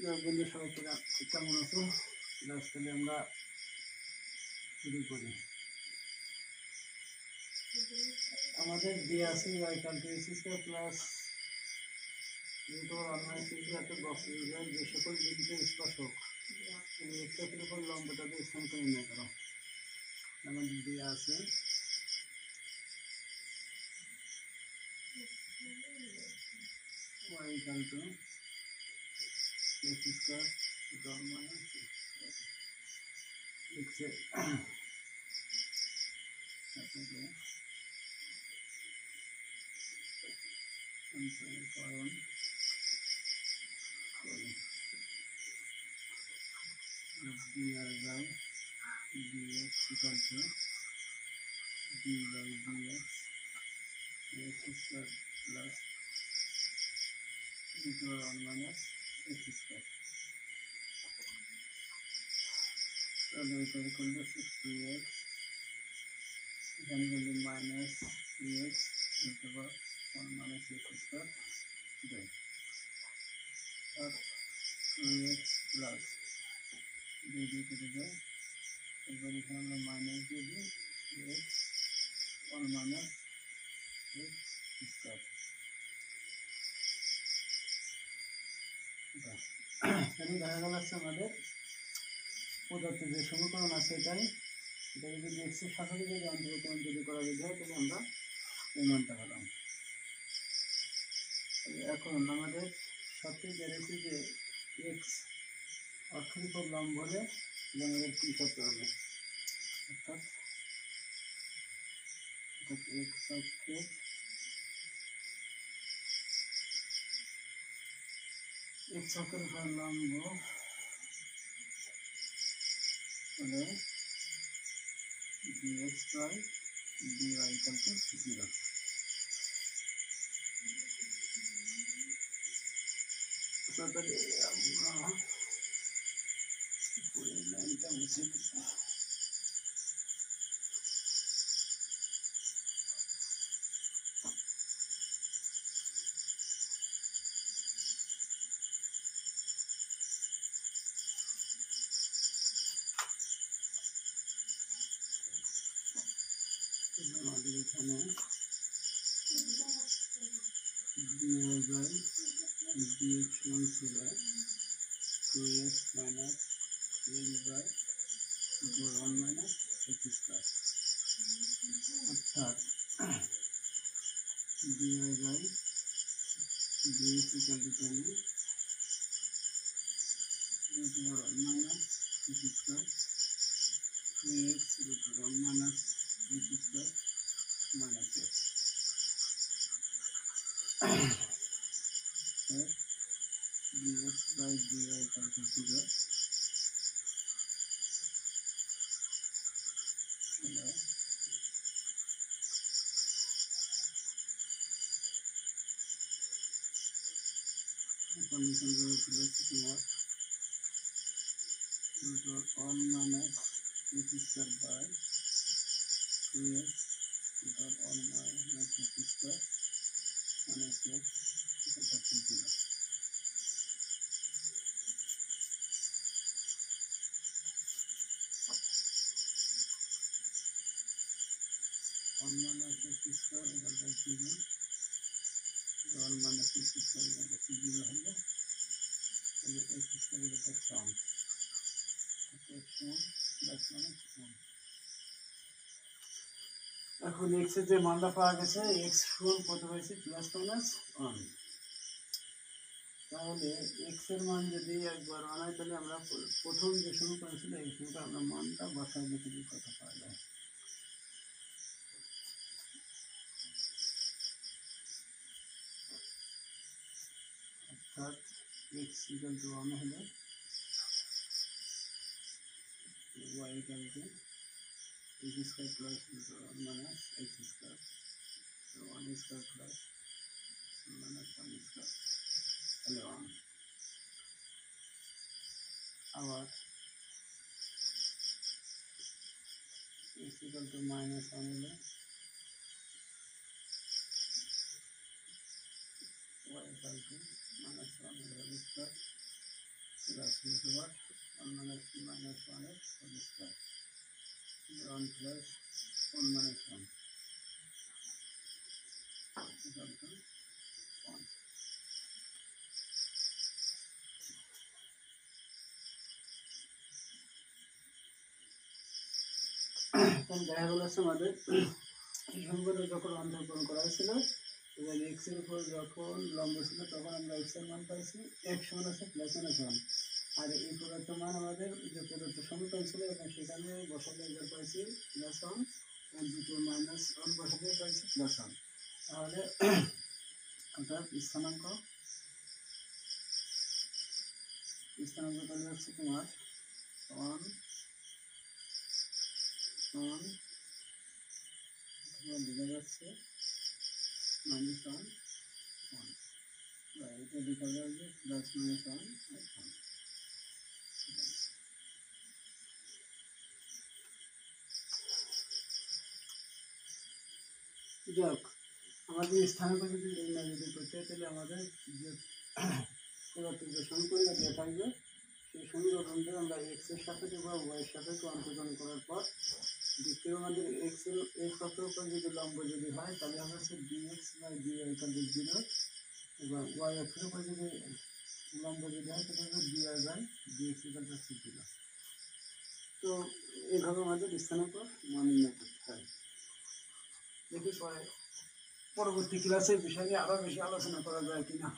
বন্ধু সবাই কেমন আছো? আজকে আমরা শুরু করি। আমাদের দিয়ে আছে y = প্লাস যে সকল বিন্দু স্পর্শক এর উপর লম্ব তাদের স্থান নির্ণয় করো। আমাদের দিয়ে আছে y = x সঞ্চয়করণ করি dr/dx = d/dx x² plus d⁻⁻ x²। তাহলে এটা করলে 6x এখানে করলে -3x ⁻1 x² দেয়, আর 2x প্লাস দিয়ে কেটে যায়। এবার এখানে আমরা মাইনাস দিয়ে দিই x 1 - x²। এখানে দেখা গেল আমাদের পদার্থের যে সমীকরণ আছে এটাকে যদি x এর সাপেক্ষে যদি অন্তর্গত যদি করা যায় তাহলে আমরা এই মানটা পেলাম। এখন আমাদের সবচেয়ে বেড়েছে যে x অক্ষের উপর লম্ব হলে আমাদের কী করতে হবে, অর্থাৎ x অক্ষের উপর লম্ব হলে dx/dy = 0। তাহলে আমরা উপরের লাইনটা মুছে দিই। আমাদের এখানে dy/dx ছিল 2x - x/(1 - x²), অর্থাৎ dy/dx = 2(1 - x²) 2x (1 - x² - x). dx/dy = 0। Condition রয়েছে তোমার 1 - x² / 2x 1 - x² - x = 0। এখন x এর যে মানটা পাওয়া গেছে x কত হয়েছে +-1, তাহলে x এর মান যদি একবার হয় তাহলে আমরা প্রথম যে সমীকরণ ছিল এই সমীকরণে আমরা মানটা বসাই দিলে কত পাওয়া যায়। অর্থাৎ x = 1 হলে y = x² + 1 - x², 1² plus 1² তাহলে 1। আবার x = -1 হলে y = -1² plus root over 1 minus 1 এর whole square 1 plus 1 minus 1 equal to 1. এখন দেখা গেল আমাদের এই সমীকরণে যখন অন্তর্করণ করা হয়েছিল এবং এক্স এর উপর যখন লম্ব ছিল তখন আমরা এক্স এর মান পাইছি x সমান আছে প্লাস মাইনাস 1 আর এই প্রদত্ত মান আমাদের যে প্রদত্ত সমীকরণ ছিল এবং সেখানে বসালে এবার পাইছি প্লাস 1 আর দ্বিতীয় মাইনাস 1 বসালে পাইছি প্লাস 1 তাহলে অর্থাৎ স্থানাঙ্ক তাহলে হচ্ছে তোমার 1 1 দেখা যাচ্ছে মাইনাস 1 1 এটা দেখা যাবে প্লাস মাইনাস 1 আর 1 যাক আমাদের স্থানাঙ্ক যদি নির্ণয় করতে তাহলে আমাদের যে প্রদত্ত যে সমীকরণটা দেওয়া থাকবে সেই সমীকরণটা আমরা এক্স এর সাপেক্ষে বা ওয়াই এর সাপেক্ষে অন্তর্করণ করার পর দ্বিতীয় আমাদের এক্স অক্ষের উপর যদি লম্ব যদি হয় তাহলে আমরা হচ্ছে d x by d y equal to 0 এবং ওয়াই অক্ষের উপর যদি লম্ব যদি হয় তাহলে হবে d y by d x equal to 0। তো এইভাবে আমাদের স্থানাঙ্ক মান নির্ণয় করতে হয়। দেখি পরে পরবর্তী ক্লাসে বিষয় নিয়ে আরও বেশি আলোচনা করা যায় কিনা।